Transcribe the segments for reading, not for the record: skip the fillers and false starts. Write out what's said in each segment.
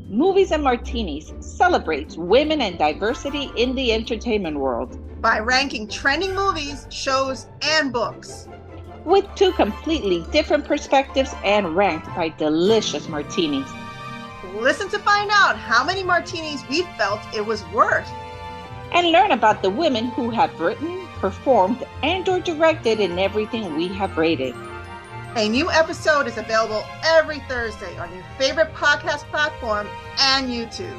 Movies and Martinis celebrates women and diversity in the entertainment world by ranking trending movies, shows, and books with two completely different perspectives and ranked by delicious martinis. Listen to find out how many martinis we felt it was worth. And learn about the women who have written, performed, and/or directed in everything we have rated. A new episode is available every Thursday on your favorite podcast platform and YouTube.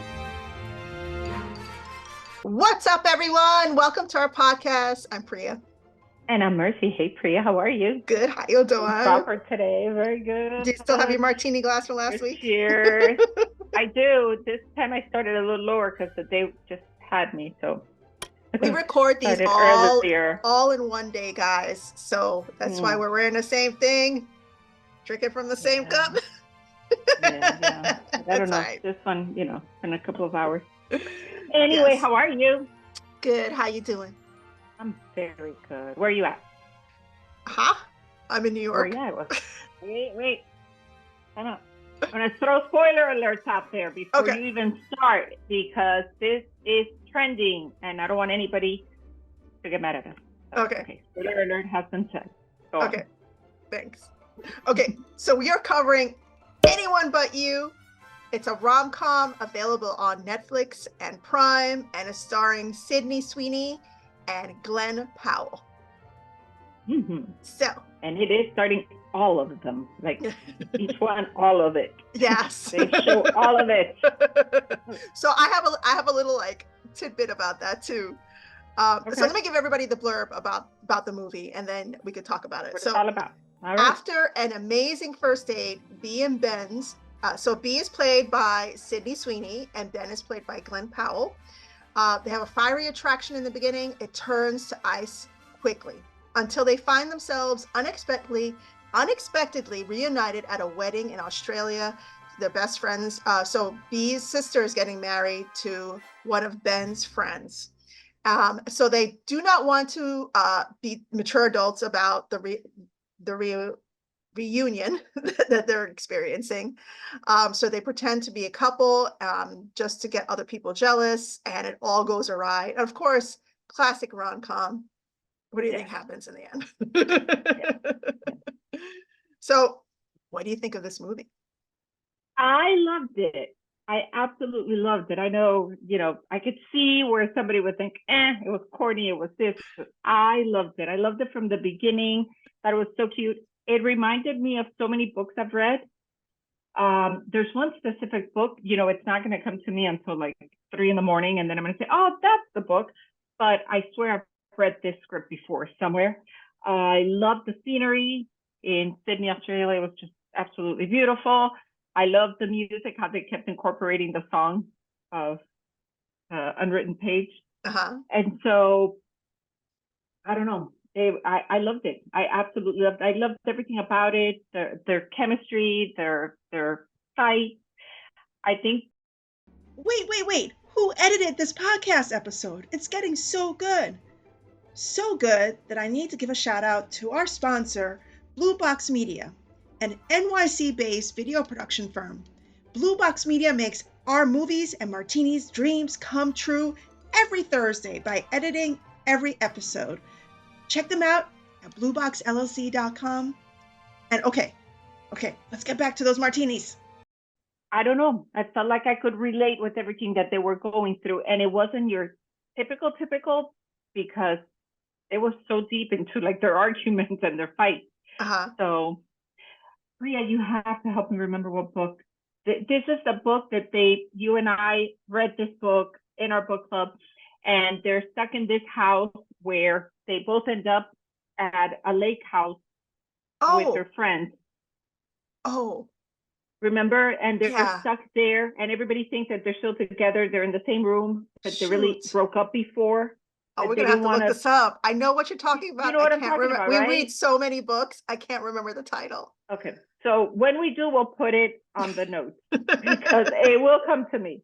What's up, everyone? Welcome to our podcast. I'm Priya. And I'm Mercy. Hey, Priya, how are you? Good. How you doing? Proper today. Very good. Do you still have your martini glass from last week? Cheers. I do. This time I started a little lower because the day just had me. So we record these all in one day, guys. So that's why we're wearing the same thing, drinking from the same cup. Yeah. I don't know. Right. This one, in a couple of hours. Anyway, yes. How are you? Good. How you doing? I'm very good. Where are you at? I'm in New York. Where are you at? Wait. Hold on. I'm going to throw spoiler alerts out there before you even start, because this is trending and I don't want anybody to get mad at us. Okay. Spoiler alert has been said. Go on. Thanks. Okay, so we are covering Anyone But You. It's a rom-com available on Netflix and Prime, and is starring Sydney Sweeney and Glenn Powell. Mm-hmm. And it is starting all of them, like each one, all of it. Yes. They show all of it. So I have a little tidbit about that too. So let me give everybody the blurb about the movie, and then we could talk about it. What's it all about? All right. After an amazing first date, Bea and Ben's, so Bea is played by Sydney Sweeney and Ben is played by Glenn Powell. They have a fiery attraction in the beginning. It turns to ice quickly until they find themselves unexpectedly reunited at a wedding in Australia. They're best friends. So Bea's sister is getting married to one of Ben's friends. So they do not want to be mature adults about the reunion that they're experiencing. So they pretend to be a couple just to get other people jealous, and it all goes awry. And of course, classic rom-com. What do you think happens in the end? So what do you think of this movie? I loved it. I absolutely loved it. I know, I could see where somebody would think, it was corny, it was this. But I loved it. I loved it from the beginning. Thought it was so cute. It reminded me of so many books I've read. There's one specific book, it's not going to come to me until like 3 a.m, and then I'm going to say, oh, that's the book. But I swear I've read this script before somewhere. I loved the scenery in Sydney, Australia. It was just absolutely beautiful. I loved the music, how they kept incorporating the song of Unwritten Page. And so, I don't know. I loved it. I absolutely loved it. I loved everything about it. Their chemistry, their fight. I think. Wait. Who edited this podcast episode? It's getting so good. So good that I need to give a shout out to our sponsor, Blue Box Media, an NYC-based video production firm. Blue Box Media makes our Movies and Martinis dreams come true every Thursday by editing every episode. Check them out at blueboxllc.com. And okay, let's get back to those martinis. I don't know. I felt like I could relate with everything that they were going through. And it wasn't your typical, because it was so deep into their arguments and their fights. So, Priya, you have to help me remember what book. This is the book that you and I read this book in our book club, and they're stuck in this house where they both end up at a lake house with their friends. Remember? And they're stuck there, and everybody thinks that they're still together. They're in the same room, but they really broke up before. We're going to have to look this up. I know what you're talking about. You know what I'm talking about, right? We read so many books. I can't remember the title. Okay. So when we do, we'll put it on the notes because it will come to me.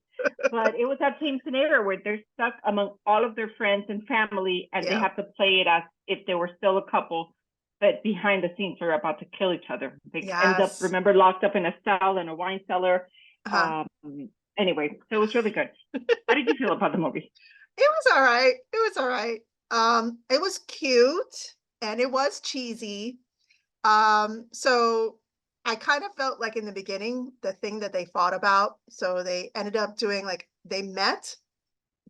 But it was that same scenario where they're stuck among all of their friends and family, and they have to play it as if they were still a couple but behind the scenes they're about to kill each other. They end up, Yes. remember, locked up in a cell in a wine cellar. Uh-huh. Anyway, so it was really good. How did you feel about the movie? It was all right. It was all right. It was cute and it was cheesy. So I kind of felt like in the beginning, the thing that they fought about, so they ended up doing like they met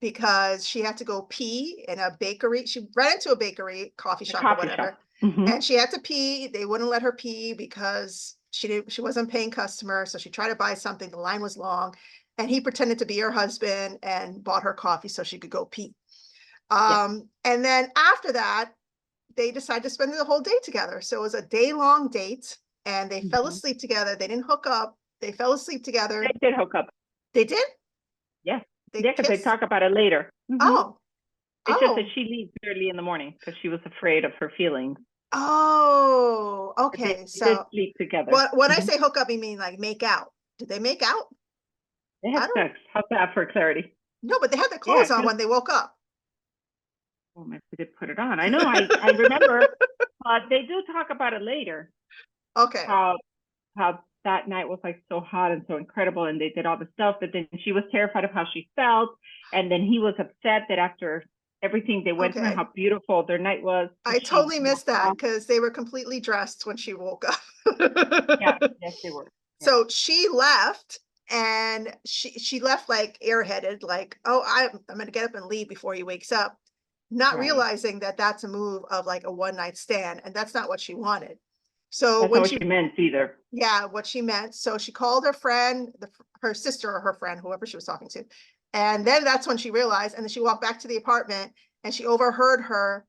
because she had to go pee in a bakery. She ran into a bakery, coffee The shop or coffee whatever, shop. Mhm. and she had to pee. They wouldn't let her pee because she wasn't paying customer. So she tried to buy something. The line was long, and he pretended to be her husband and bought her coffee so she could go pee. Yeah. And then after that, they decided to spend the whole day together. So it was a day-long date, and they fell Mhm. asleep together. They didn't hook up. They fell asleep together. They did hook up. They did? Yeah. They Yeah, because they kissed? talk about it later. Mhm. Oh, It's just that oh, she leaves early in the morning because she was afraid of her feelings. oh, But they okay. did So sleep together. when I Mhm. say hook up, you mean like make out? Did they make out? They I had don't sex. How's that for clarity? know, but they had their Yeah, clothes on 'cause when they woke up. oh, maybe they did put it on. I know. I remember. They do talk about it later. Okay. How that night was like so hot and so incredible, and they did all the stuff. But then she was terrified of how she felt, and then he was upset that after everything they went through and Okay. how beautiful their night was, I she totally missed walked that off. because they were completely dressed when she woke Yeah, up. yes, they were. Yeah. So she left and she left like airheaded, like, oh, I'm gonna get up and leave before he wakes up, not Right. realizing that that's a move of like a one night stand, and that's not what she wanted. So That's not when what she she meant either. yeah, what she meant. So she called her friend, her sister or her friend, whoever she was talking to. And then that's when she realized, and then she walked back to the apartment and she overheard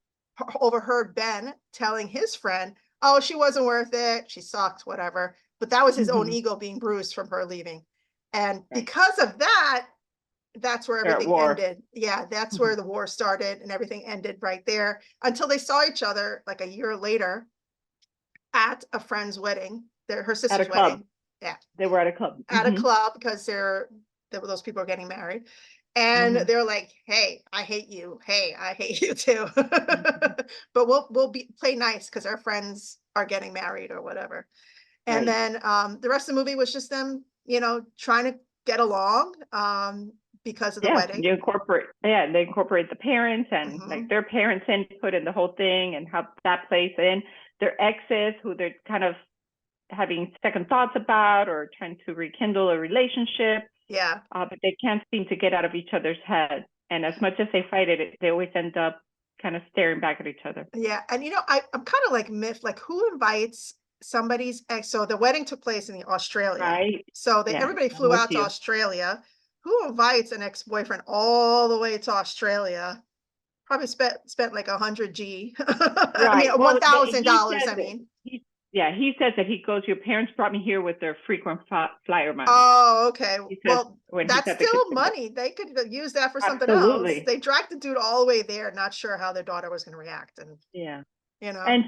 Ben telling his friend, oh, she wasn't worth it. She sucked, whatever. But that was his own Mhm. ego being bruised from her leaving. And Right. because of that, that's where They're at everything war. ended. Yeah, that's Mhm. where the war started and everything ended right there until they saw each other like a year later at a friend's wedding, her At a sister's club. wedding. Yeah, They were at a club. at a Mhm. club because those people are getting married. And Mhm. they're like, hey, I hate you. Hey, I hate you too. Mhm. But we'll play nice because our friends are getting married or whatever. And Right. then the rest of the movie was just them, trying to get along because of the Yeah, wedding. they incorporate the parents and like Hmm. their parents' input in the whole thing and how that plays in. Their exes, who they're kind of having second thoughts about or trying to rekindle a relationship, Yeah. but they can't seem to get out of each other's head. And as much as they fight it, they always end up kind of staring back at each other. Yeah. And I'm kind of like myth, like who invites somebody's ex? So the wedding took place in Australia. Right? So Yeah, everybody I'm flew with out to you. Australia. Who invites an ex-boyfriend all the way to Australia? Probably spent like 100 G. I mean, Right. Well, he $1,000, says I it. mean. He says that he goes, your parents brought me here with their frequent flyer miles. Oh, okay. He says Well, when he's that's at the kids' still birthday. money. They could use that for something else. Absolutely. They dragged the dude all the way there, not sure how their daughter was going to react. And, Yeah. you know, And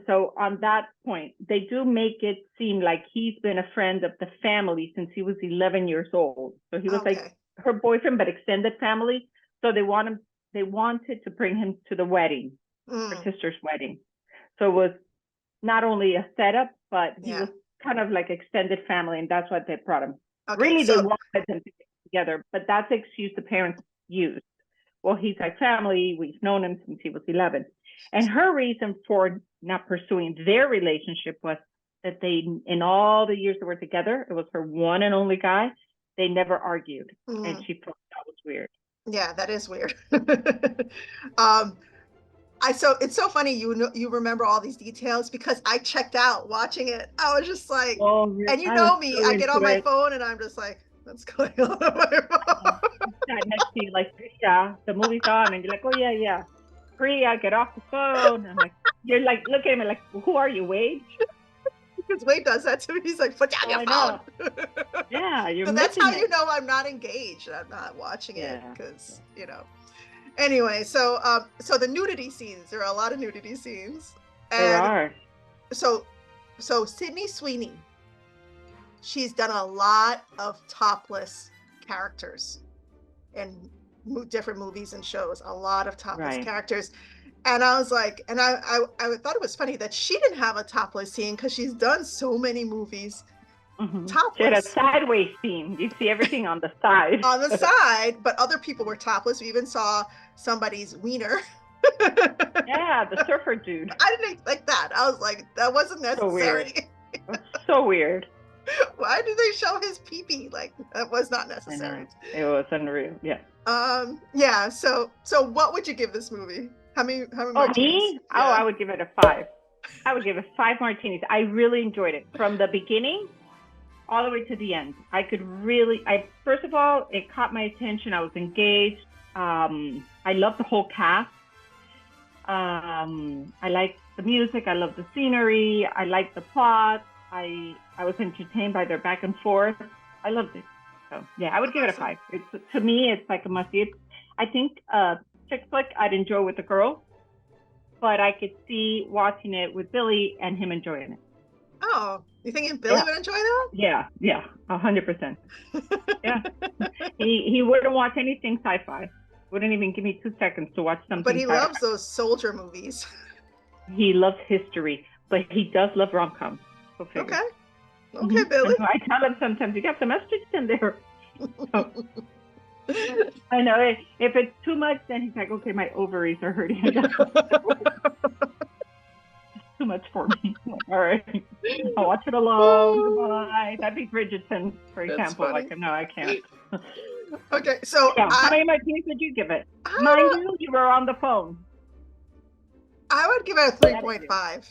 so on that point, they do make it seem like he's been a friend of the family since he was 11 years old. So he was like okay. her boyfriend, but extended family. So they wanted to bring him to the wedding, her Mm, sister's wedding. So it was not only a setup, but he yeah. was kind of like extended family, and that's what they brought him. Okay. Really, they So, wanted them to get together, but that's the excuse the parents used. Well, he's like family. We've known him since he was 11. And her reason for not pursuing their relationship was that they, in all the years they were together, it was her one and only guy. They never argued. And mm, she thought that was weird. yeah, that is weird. um, so it's so funny you remember all these details because I checked out watching it. I was just like, Oh, and you I was know me, so I get on into my it. phone and I'm just like, what's going on my phone? Sat next to you, like, yeah, the movie's on. And you're like, oh, yeah, yeah. Priya, get off the phone. I'm like, you're like, look at me like, who are you, Wade? Because Wade does that to me. He's like, put down Oh, your I phone. know. Yeah, you're So that's how missing you it. know I'm not engaged. I'm not watching it Yeah. because, Anyway, so the nudity scenes, there are a lot of nudity scenes. There And are. so Sydney Sweeney, she's done a lot of topless characters in different movies and shows, a lot of topless Right. characters. And I was like, and I thought it was funny that she didn't have a topless scene because she's done so many movies topless. She had a sideways scene. You see everything on the side. On the side, but other people were topless. We even saw somebody's wiener. Yeah, the surfer dude. I didn't expect that. I was like, that wasn't necessary. So weird. Why did they show his pee-pee? Like, that was not necessary. It was unreal. Yeah. Yeah. So what would you give this movie? How many martinis? Me? Yeah. I would give it a 5. I would give it 5 martinis. I really enjoyed it from the beginning all the way to the end. First of all, it caught my attention. I was engaged. I loved the whole cast. I liked the music. I loved the scenery. I liked the plot. I was entertained by their back and forth. I loved it. So yeah, I would give it a 5. To me, it's like a must-see. I think chick flick I'd enjoy with the girl, but I could see watching it with Billy and him enjoying it. Oh, you thinking Billy would enjoy that? Yeah, 100%. Yeah, he wouldn't watch anything sci-fi. Wouldn't even give me 2 seconds to watch something. But he sci-fi. loves those soldier movies. He loves history, but he does love rom-coms. Okay, Billy. I tell him sometimes you got some estrogen in there. So, I know if it's too much, then he's like, okay, my ovaries are hurting. It's too much for me. All right, I'll watch it alone. Goodbye. That'd be Bridgerton, for example. Like, no, I can't. Okay, so how many martinis would you give it? Mind you were on the phone. I would give it a 3.5.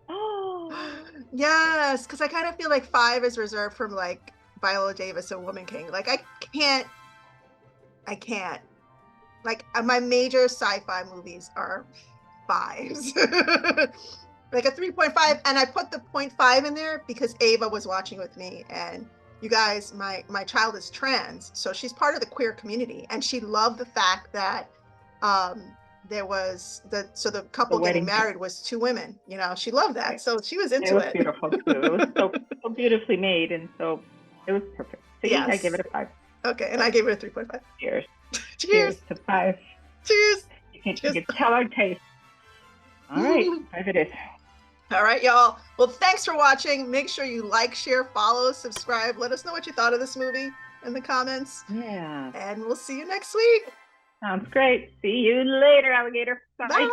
Oh, yes, because I kind of feel like 5 is reserved from like Viola Davis and Woman King. Like I can't. Like my major sci-fi movies are 5s. Like a 3.5, and I put the 0.5 in there because Ava was watching with me, and you guys, my child is trans, so she's part of the queer community, and she loved the fact that there was the couple getting married was 2 women. You know, she loved that, so she was into it. It was beautiful too. It was so beautifully made, and so it was perfect. So yes. I give it a 5. Okay, and I gave it a 3.5. Cheers. Cheers to 5. Cheers. You can tell our taste. All right, 5 it is. All right, y'all. Well, thanks for watching. Make sure you like, share, follow, subscribe. Let us know what you thought of this movie in the comments. Yeah. And we'll see you next week. Sounds great. See you later, alligator. Bye. Bye.